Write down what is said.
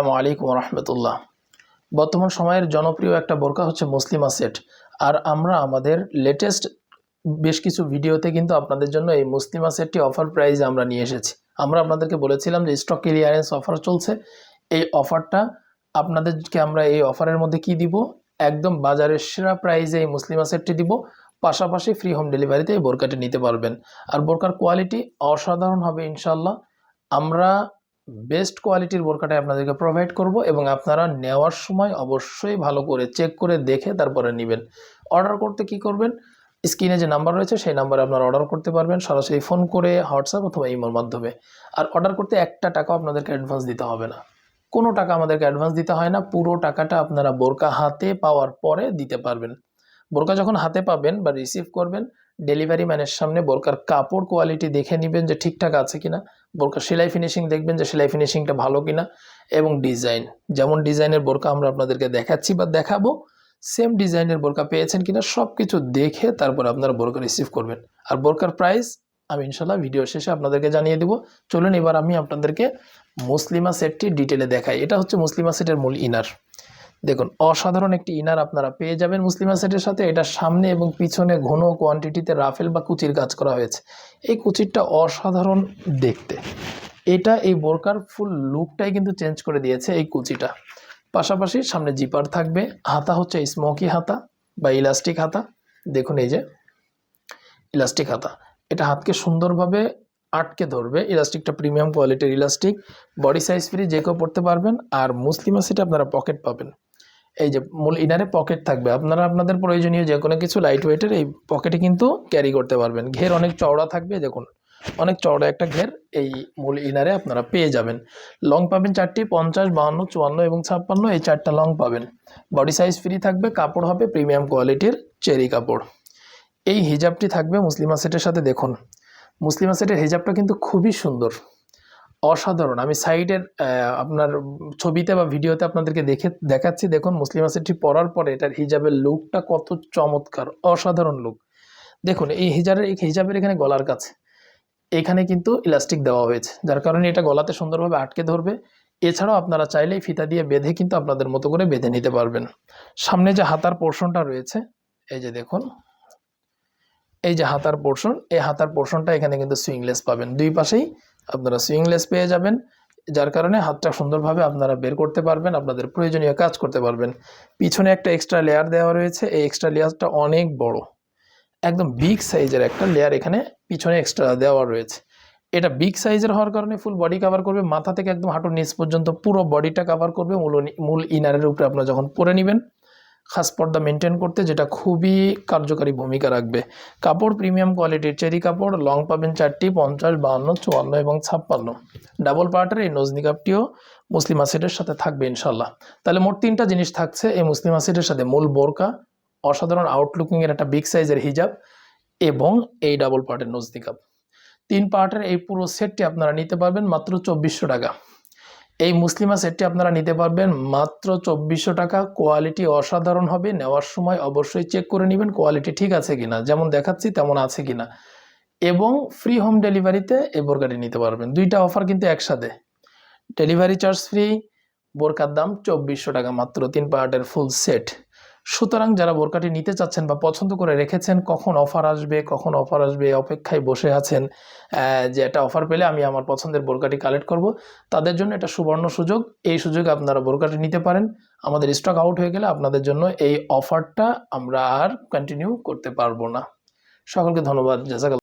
আসসালামু আলাইকুম রহমতুল্লাহ। বর্তমান সময়ের জনপ্রিয় একটা বোরকা হচ্ছে মুসলিমা সেট। আর আমরা আমাদের লেটেস্ট বেশ কিছু ভিডিওতে কিন্তু আপনাদের জন্য এই মুসলিমা সেটটি অফার প্রাইজে আমরা নিয়ে এসেছি। আমরা আপনাদেরকে বলেছিলাম যে স্টক ক্লিয়ারেন্স অফার চলছে। এই অফারটা আপনাদেরকে আমরা এই অফারের মধ্যে কি দিব, একদম বাজারের সেরা প্রাইজে এই মুসলিমা সেটটি দিব, পাশাপাশি ফ্রি হোম ডেলিভারিতে এই বোরকাটি নিতে পারবেন। আর বোরকার কোয়ালিটি অসাধারণ হবে ইনশাল্লাহ। আমরা বেস্ট কোয়ালিটির বোরকাটা আপনাদেরকে প্রোভাইড করব এবং আপনারা নেওয়ার সময় অবশ্যই ভালো করে চেক করে দেখে তারপরে নেবেন। অর্ডার করতে কি করবেন, স্ক্রিনে যে নাম্বার রয়েছে সেই নাম্বারে আপনারা অর্ডার করতে পারবেন সরাসরি ফোন করে, হোয়াটসঅ্যাপ অথবা ইমের মাধ্যমে। আর অর্ডার করতে একটা টাকাও আপনাদেরকে অ্যাডভান্স দিতে হবে না, কোনো টাকা আমাদেরকে অ্যাডভান্স দিতে হয় না। পুরো টাকাটা আপনারা বোরকা হাতে পাওয়ার পরে দিতে পারবেন। বোরকা যখন হাতে পাবেন বা রিসিভ করবেন, ডেলিভারি ম্যানের সামনে বোরকার কাপড় কোয়ালিটি দেখে নেবেন যে ঠিকঠাক আছে কিনা, বোরকার সেলাই ফিনিশিং দেখবেন যে সেলাই ফিনিশিংটা ভালো কিনা, এবং ডিজাইন, যেমন ডিজাইনের বোরকা আমরা আপনাদেরকে দেখাচ্ছি বা দেখাবো, সেম ডিজাইনের বোরকা পেয়েছেন কিনা সব কিছু দেখে তারপর আপনারা বোরকা রিসিভ করবেন। আর বোরকার প্রাইস আমি ইনশাল্লাহ ভিডিও শেষে আপনাদেরকে জানিয়ে দেবো। চলুন এবার আমি আপনাদেরকে মুসলিমা সেটটি ডিটেলে দেখাই। এটা হচ্ছে মুসলিমা সেটের মূল ইনার। দেখুন, অসাধারণ একটি ইনার আপনারা পেয়ে যাবেন মুসলিমা সেটের সাথে। এটা সামনে এবং পিছনে ঘন কোয়ান্টিটিতে রাফেল বা কুচির কাজ করা হয়েছে। এই কুচিরটা অসাধারণ দেখতে, এটা এই বোরকার ফুল লুকটাই কিন্তু চেঞ্জ করে দিয়েছে এই কুচিটা। পাশাপাশি সামনে জিপার থাকবে, হাতা হচ্ছে স্মোকি হাতা বা ইলাস্টিক হাতা। দেখুন এই যে ইলাস্টিক হাতা, এটা হাতকে সুন্দরভাবে আটকে ধরবে। ইলাস্টিকটা প্রিমিয়াম কোয়ালিটির ইলাস্টিক, বডি সাইজ ফ্রি, যে কেউ পড়তে পারবেন। আর মুসলিমা সেটে আপনারা পকেট পাবেন। এই যে মূল ইনারে পকেট থাকবে, আপনারা আপনাদের প্রয়োজনীয় যে কোনো কিছু লাইট ওয়েটের এই পকেটে কিন্তু ক্যারি করতে পারবেন। ঘের অনেক চওড়া থাকবে, দেখুন অনেক চওড়া একটা ঘের এই মূল ইনারে আপনারা পেয়ে যাবেন। লং পাবেন চারটি, 50, 52, 54 এবং 56, এই চারটা লং পাবেন। বডি সাইজ ফ্রি থাকবে, কাপড় হবে প্রিমিয়াম কোয়ালিটির চেরি কাপড়। এই হিজাবটি থাকবে মুসলিমা সেটের সাথে। দেখুন মুসলিমা সেটের হিজাবটা কিন্তু খুবই সুন্দর, অসাধারণ। আমি সাইডের আপনার ছবিতে বা ভিডিওতে আপনাদেরকে দেখাচ্ছি। দেখুন মুসলিমা সেটটি পরার পরে এটার হিজাবের লুকটা কত চমৎকার, অসাধারণ লুক। দেখুন এই হিজাবের এখানে গলার কাছে এখানে কিন্তু ইলাস্টিক দেওয়া হয়েছে, যার কারণে এটা গলাতে সুন্দরভাবে আটকে ধরবে। এছাড়াও আপনারা চাইলেই ফিতা দিয়ে বেঁধে কিন্তু আপনাদের মতো করে বেঁধে নিতে পারবেন। সামনে যে হাতার পোর্শনটা রয়েছে, এই যে দেখুন, এই যে হাতার পোর্শন, এই হাতার পোর্শনটা এখানে কিন্তু সুইংলেস পাবেন। দুই পাশেই আপনারা সুইংলেস পেয়ে যাবেন, যার কারণে হাতটা সুন্দরভাবে আপনারা বের করতে পারবেন, আপনাদের প্রয়োজনীয় কাজ করতে পারবেন। পিছনে একটা এক্সট্রা লেয়ার দেওয়া রয়েছে, এই এক্সট্রা লেয়ারটা অনেক বড়, একদম বিগ সাইজের একটা লেয়ার এখানে পিছনে এক্সট্রা দেওয়া রয়েছে। এটা বিগ সাইজের হওয়ার কারণে ফুল বডি কভার করবে, মাথা থেকে একদম হাঁটুর নিচ পর্যন্ত পুরো বডিটা কভার করবে। মূল ইনারের উপরে আপনারা যখন পরে নেবেন খাস পর্দা মেনটেন করতে, যেটা খুবই কার্যকারী ভূমিকা রাখবে। কাপড় প্রিমিয়াম কোয়ালিটির চেরি কাপড়, লং পাবেন চারটি, 50, 52, 54 এবং 56। ডাবল পার্টের এই নজনি কাপটিও মুসলিমা সেটের সাথে থাকবে ইনশাল্লাহ। তাহলে মোট তিনটা জিনিস থাকছে এই মুসলিমা সেটের সাথে: মূল বোরকা, অসাধারণ আউটলুকিংয়ের একটা বিগ সাইজের হিজাব এবং এই ডাবল পার্টের নজনি কাপ। 3 পার্টের এই পুরো সেটটি আপনারা নিতে পারবেন মাত্র 2400 টাকা। এই মুসলিমা সেটটি আপনারা নিতে পারবেন মাত্র 2400 টাকা। কোয়ালিটি অসাধারণ হবে, নেওয়ার সময় অবশ্যই চেক করে নেবেন কোয়ালিটি ঠিক আছে কিনা, যেমন দেখাচ্ছি তেমন আছে কিনা। এবং ফ্রি হোম ডেলিভারিতে এই বোরকাটি নিতে পারবেন। দুইটা অফার কিন্তু একসাথে, ডেলিভারি চার্জ ফ্রি, বোরকার দাম 2400 টাকা মাত্র, 3 পার্টের ফুল সেট। সুতরাং যারা বোরকাটি নিতে চাচ্ছেন বা পছন্দ করে রেখেছেন, কখন অফার আসবে অপেক্ষায় বসে আছেন, যে একটা অফার পেলে আমি আমার পছন্দের বোরকাটি কালেক্ট করব, তাদের জন্য এটা সুবর্ণ সুযোগ। এই সুযোগে আপনারা বোরকাটি নিতে পারেন। আমাদের স্টক আউট হয়ে গেলে আপনাদের জন্য এই অফারটা আমরা আর কন্টিনিউ করতে পারবো না। সকলকে ধন্যবাদ। জাযাকাল্লাহ।